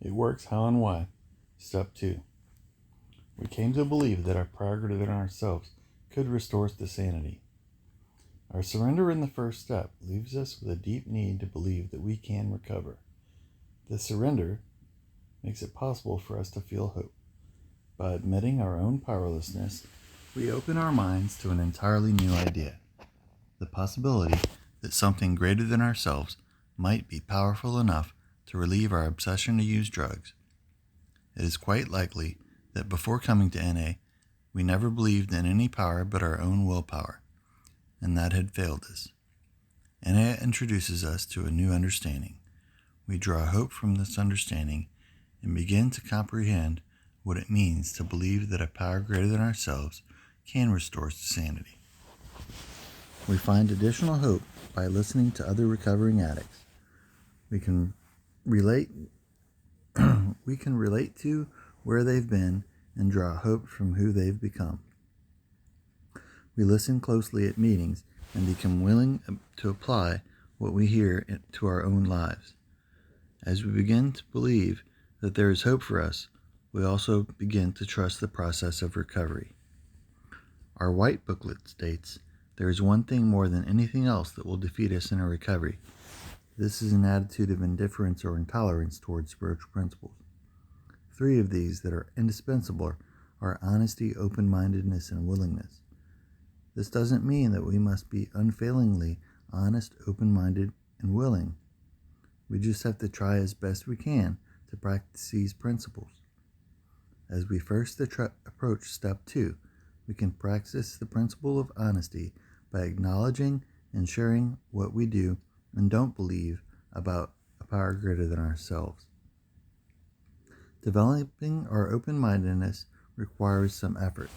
It works how and why. Step 2. We came to believe that our power greater than ourselves could restore us to sanity. Our surrender in the first step leaves us with a deep need to believe that we can recover. This surrender makes it possible for us to feel hope. By admitting our own powerlessness, we open our minds to an entirely new idea, the possibility that something greater than ourselves might be powerful enough to relieve our obsession to use drugs. It is quite likely that before coming to NA, we never believed in any power but our own willpower, and that had failed us. NA introduces us to a new understanding. We draw hope from this understanding and begin to comprehend what it means to believe that a power greater than ourselves can restore us to sanity. We find additional hope by listening to other recovering addicts. We can relate to where they've been and draw hope from who they've become. We listen closely at meetings and become willing to apply what we hear to our own lives. As we begin to believe that there is hope for us, we also begin to trust the process of recovery. Our white booklet states, "There is one thing more than anything else that will defeat us in our recovery. This is an attitude of indifference or intolerance towards spiritual principles. 3 of these that are indispensable are honesty, open-mindedness, and willingness. This doesn't mean that we must be unfailingly honest, open-minded, and willing. We just have to try as best we can to practice these principles. As we first approach step 2, we can practice the principle of honesty by acknowledging and sharing what we do and don't believe about a power greater than ourselves. Developing our open-mindedness requires some effort,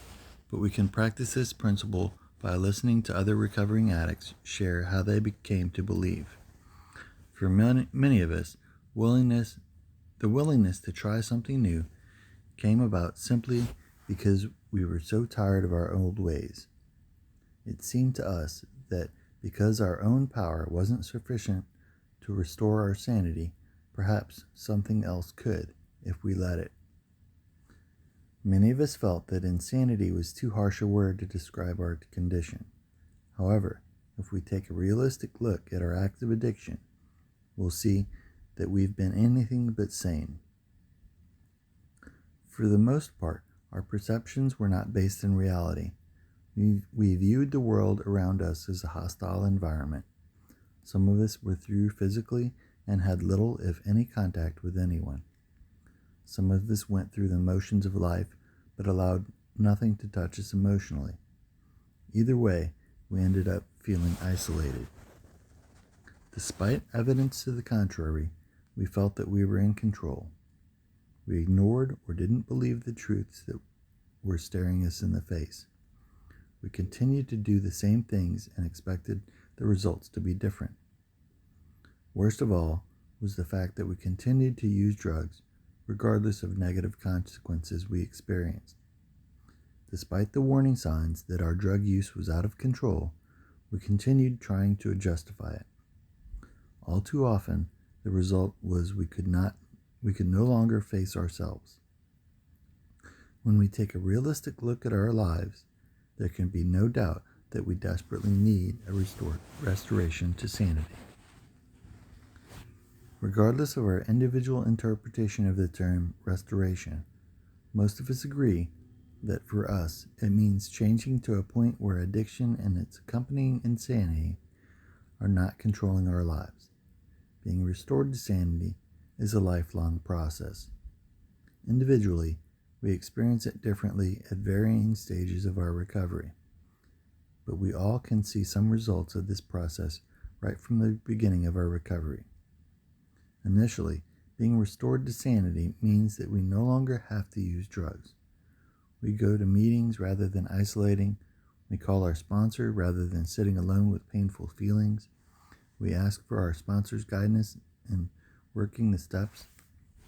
but we can practice this principle by listening to other recovering addicts share how they came to believe. For many of us, the willingness to try something new came about simply because we were so tired of our old ways. It seemed to us that because our own power wasn't sufficient to restore our sanity, perhaps something else could, if we let it. Many of us felt that insanity was too harsh a word to describe our condition. However, if we take a realistic look at our active addiction, we'll see that we've been anything but sane. For the most part, our perceptions were not based in reality. We viewed the world around us as a hostile environment. Some of us were through physically and had little, if any, contact with anyone. Some of us went through the motions of life, but allowed nothing to touch us emotionally. Either way, we ended up feeling isolated. Despite evidence to the contrary, we felt that we were in control. We ignored or didn't believe the truths that were staring us in the face. We continued to do the same things and expected the results to be different. Worst of all was the fact that we continued to use drugs regardless of negative consequences we experienced. Despite the warning signs that our drug use was out of control, we continued trying to justify it. All too often, the result was we could no longer face ourselves. When we take a realistic look at our lives, there can be no doubt that we desperately need a restoration to sanity. Regardless of our individual interpretation of the term restoration, most of us agree that for us it means changing to a point where addiction and its accompanying insanity are not controlling our lives. Being restored to sanity is a lifelong process. Individually, we experience it differently at varying stages of our recovery, but we all can see some results of this process right from the beginning of our recovery. Initially, being restored to sanity means that we no longer have to use drugs. We go to meetings rather than isolating. We call our sponsor rather than sitting alone with painful feelings. We ask for our sponsor's guidance in working the steps,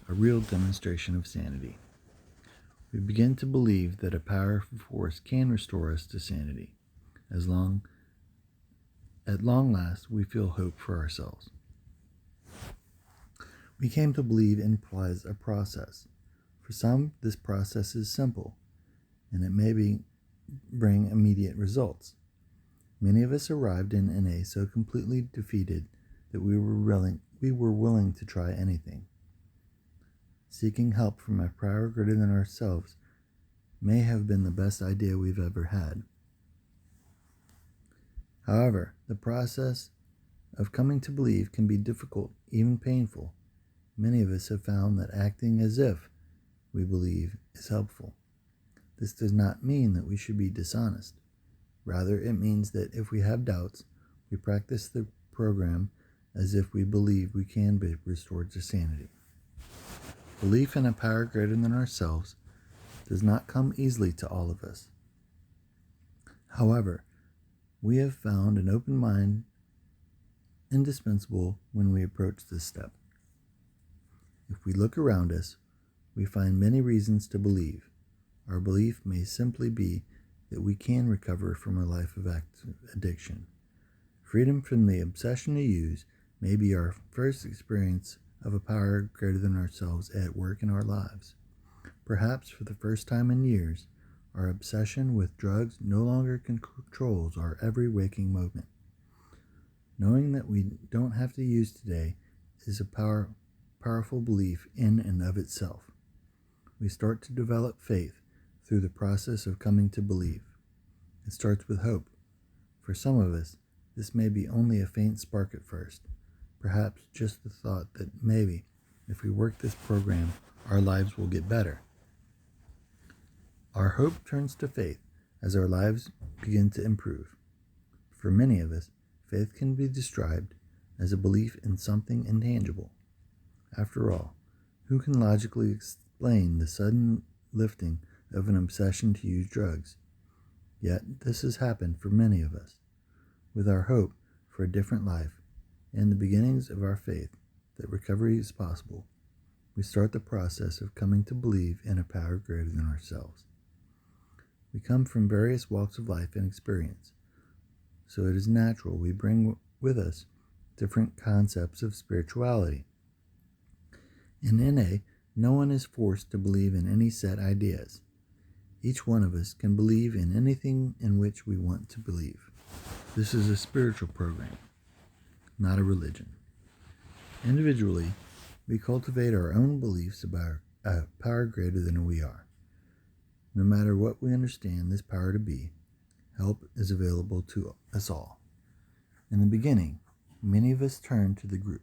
a real demonstration of sanity. We begin to believe that a powerful force can restore us to sanity. At long last, we feel hope for ourselves. We came to believe implies a process. For some, this process is simple, and it may bring immediate results. Many of us arrived in NA so completely defeated that we were willing to try anything. Seeking help from a power greater than ourselves may have been the best idea we've ever had. However, the process of coming to believe can be difficult, even painful. Many of us have found that acting as if we believe is helpful. This does not mean that we should be dishonest. Rather, it means that if we have doubts, we practice the program as if we believe we can be restored to sanity. Belief in a power greater than ourselves does not come easily to all of us. However, we have found an open mind indispensable when we approach this step. If we look around us, we find many reasons to believe. Our belief may simply be that we can recover from a life of addiction. Freedom from the obsession to use may be our first experience of a power greater than ourselves at work in our lives. Perhaps for the first time in years, our obsession with drugs no longer controls our every waking moment. Knowing that we don't have to use today is a powerful belief in and of itself. We start to develop faith through the process of coming to believe. It starts with hope. For some of us, this may be only a faint spark at first, perhaps just the thought that maybe, if we work this program, our lives will get better. Our hope turns to faith as our lives begin to improve. For many of us, faith can be described as a belief in something intangible. After all, who can logically explain the sudden lifting of an obsession to use drugs? Yet this has happened for many of us. With our hope for a different life and the beginnings of our faith that recovery is possible, we start the process of coming to believe in a power greater than ourselves. We come from various walks of life and experience, so it is natural we bring with us different concepts of spirituality. In NA, no one is forced to believe in any set ideas. Each one of us can believe in anything in which we want to believe. This is a spiritual program, not a religion. Individually, we cultivate our own beliefs about a power greater than we are. No matter what we understand this power to be, help is available to us all. In the beginning, many of us turn to the group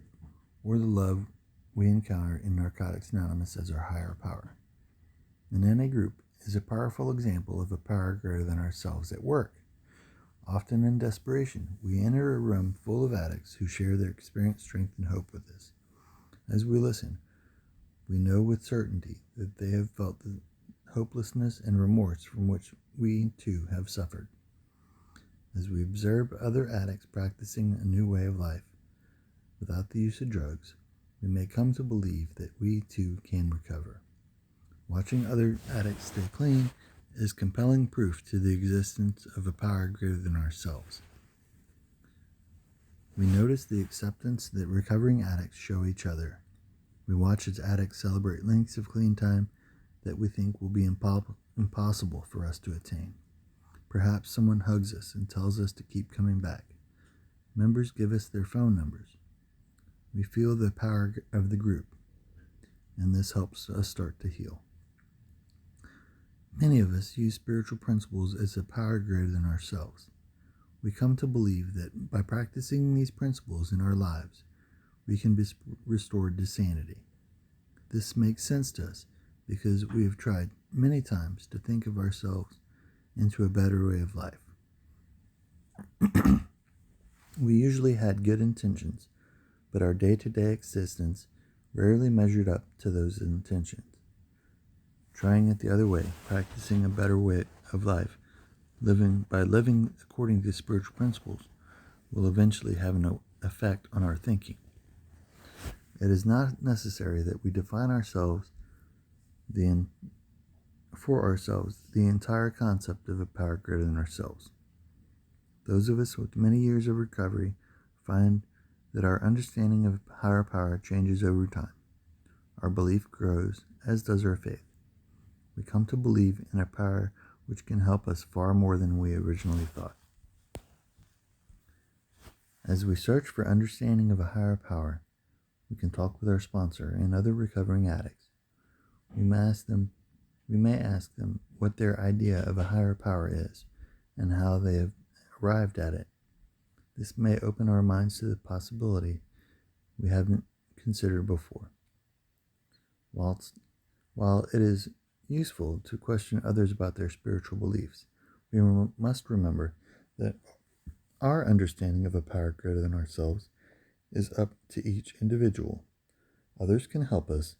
or the love we encounter in Narcotics Anonymous as our higher power. An NA group is a powerful example of a power greater than ourselves at work. Often in desperation, we enter a room full of addicts who share their experience, strength, and hope with us. As we listen, we know with certainty that they have felt the hopelessness and remorse from which we too have suffered. As we observe other addicts practicing a new way of life without the use of drugs, we may come to believe that we too can recover. Watching other addicts stay clean is compelling proof to the existence of a power greater than ourselves. We notice the acceptance that recovering addicts show each other. We watch as addicts celebrate lengths of clean time that we think will be impossible for us to attain. Perhaps someone hugs us and tells us to keep coming back. Members give us their phone numbers. We feel the power of the group, and this helps us start to heal. Many of us use spiritual principles as a power greater than ourselves. We come to believe that by practicing these principles in our lives, we can be restored to sanity. This makes sense to us because we have tried many times to think of ourselves into a better way of life. We usually had good intentions, but our day-to-day existence rarely measured up to those intentions. Trying it the other way, practicing a better way of life, living according to spiritual principles, will eventually have an effect on our thinking. It is not necessary that we define for ourselves the entire concept of a power greater than ourselves. Those of us with many years of recovery find that our understanding of higher power changes over time. our belief grows, as does our faith. We come to believe in a power which can help us far more than we originally thought. As we search for understanding of a higher power, we can talk with our sponsor and other recovering addicts. We may ask them what their idea of a higher power is and how they have arrived at it. This may open our minds to the possibility we haven't considered before. While it is useful to question others about their spiritual beliefs, we must remember that our understanding of a power greater than ourselves is up to each individual. Others can help us.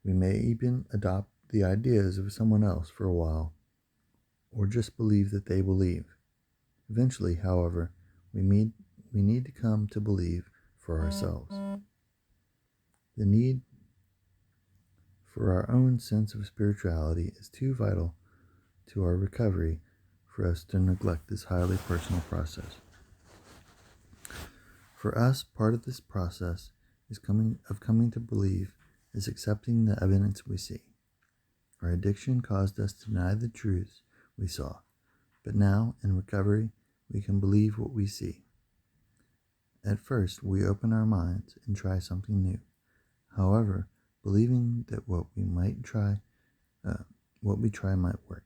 We may even adopt the ideas of someone else for a while, or just believe that they believe. Eventually, however, we need to come to believe for ourselves. The need for our own sense of spirituality is too vital to our recovery for us to neglect this highly personal process. For us, part of this process is coming to believe is accepting the evidence we see. Our addiction caused us to deny the truths we saw, but now, in recovery, we can believe what we see. At first, we open our minds and try something new. However, believing that what we try might work.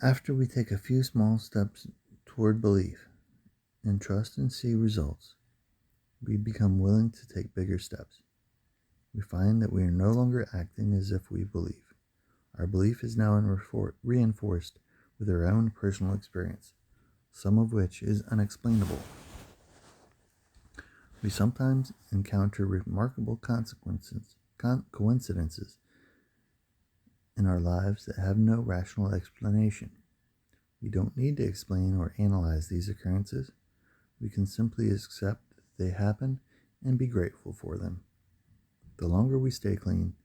After we take a few small steps toward belief and trust and see results, we become willing to take bigger steps. We find that we are no longer acting as if we believe. Our belief is now reinforced with our own personal experience, some of which is unexplainable. We sometimes encounter remarkable coincidences in our lives that have no rational explanation. We don't need to explain or analyze these occurrences. We can simply accept that they happen and be grateful for them. The longer we stay clean,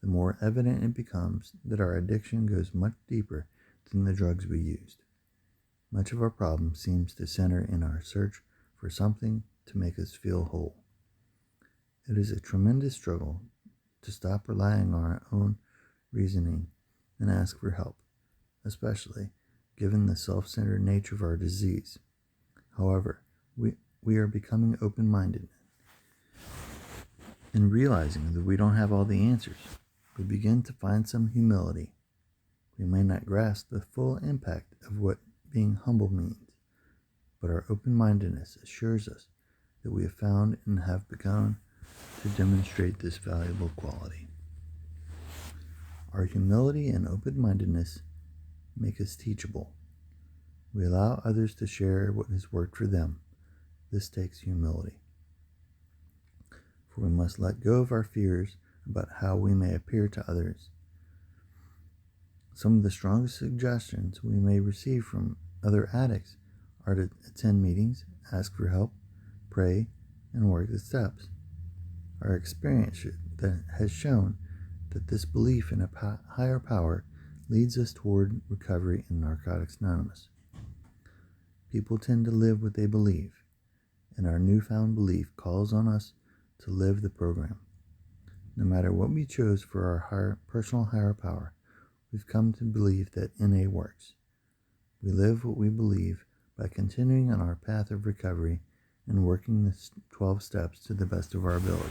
the more evident it becomes that our addiction goes much deeper than the drugs we used. Much of our problem seems to center in our search for something to make us feel whole. It is a tremendous struggle to stop relying on our own reasoning and ask for help, especially given the self-centered nature of our disease. However, we are becoming open-minded. In realizing that we don't have all the answers, we begin to find some humility. We may not grasp the full impact of what being humble means, but our open-mindedness assures us that we have found and have begun to demonstrate this valuable quality. Our humility and open-mindedness make us teachable. We allow others to share what has worked for them. This takes humility. For we must let go of our fears about how we may appear to others. Some of the strongest suggestions we may receive from other addicts are to attend meetings, ask for help, pray, and work the steps. Our experience has shown that this belief in a higher power leads us toward recovery in Narcotics Anonymous. People tend to live what they believe, and our newfound belief calls on us to live the program. No matter what we chose for our personal higher power, we've come to believe that NA works. We live what we believe by continuing on our path of recovery and working the 12 steps to the best of our ability.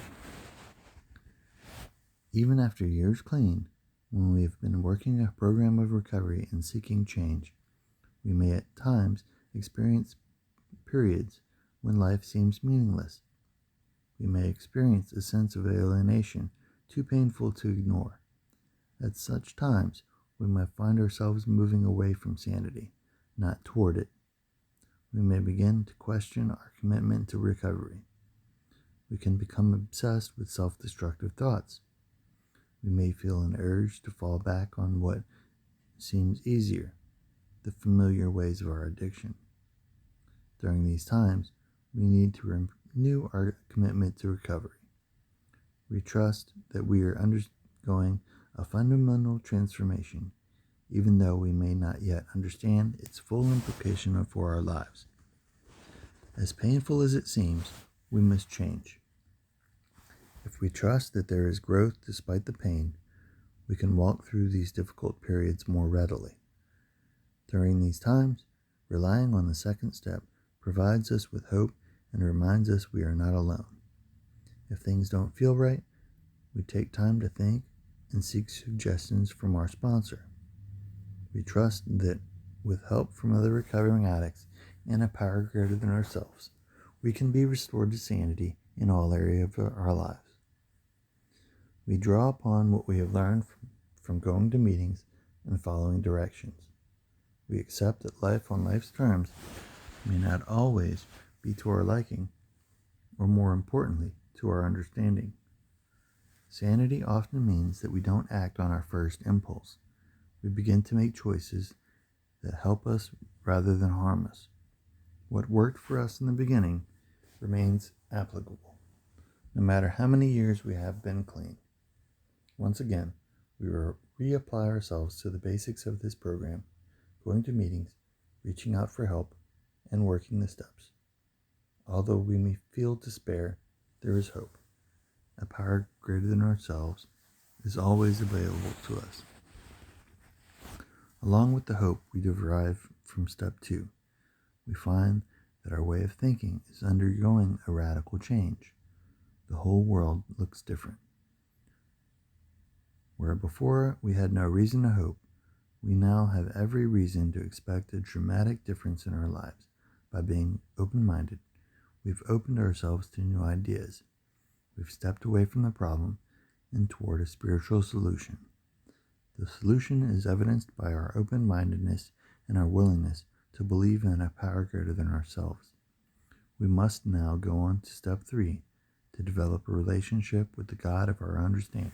Even after years clean, when we have been working a program of recovery and seeking change, we may at times experience periods when life seems meaningless. We may experience a sense of alienation too painful to ignore. At such times, we might find ourselves moving away from sanity, not toward it. We may begin to question our commitment to recovery. We can become obsessed with self-destructive thoughts. We may feel an urge to fall back on what seems easier, the familiar ways of our addiction. During these times, we need to renew our commitment to recovery. We trust that we are undergoing a fundamental transformation, even though we may not yet understand its full implication for our lives. As painful as it seems, we must change. If we trust that there is growth despite the pain, we can walk through these difficult periods more readily. During these times, relying on the second step provides us with hope and reminds us we are not alone. If things don't feel right, we take time to think and seek suggestions from our sponsor. We trust that with help from other recovering addicts and a power greater than ourselves, we can be restored to sanity in all areas of our lives. We draw upon what we have learned from going to meetings and following directions. We accept that life on life's terms may not always be to our liking, or more importantly, to our understanding. Sanity often means that we don't act on our first impulse. We begin to make choices that help us rather than harm us. What worked for us in the beginning remains applicable, no matter how many years we have been clean. Once again, we will reapply ourselves to the basics of this program, going to meetings, reaching out for help, and working the steps. Although we may feel despair, there is hope. A power greater than ourselves is always available to us. Along with the hope we derive from step 2, we find that our way of thinking is undergoing a radical change. The whole world looks different. Where before we had no reason to hope, we now have every reason to expect a dramatic difference in our lives. By being open-minded, we've opened ourselves to new ideas. We've stepped away from the problem and toward a spiritual solution. The solution is evidenced by our open-mindedness and our willingness to believe in a power greater than ourselves. We must now go on to step 3 to develop a relationship with the God of our understanding.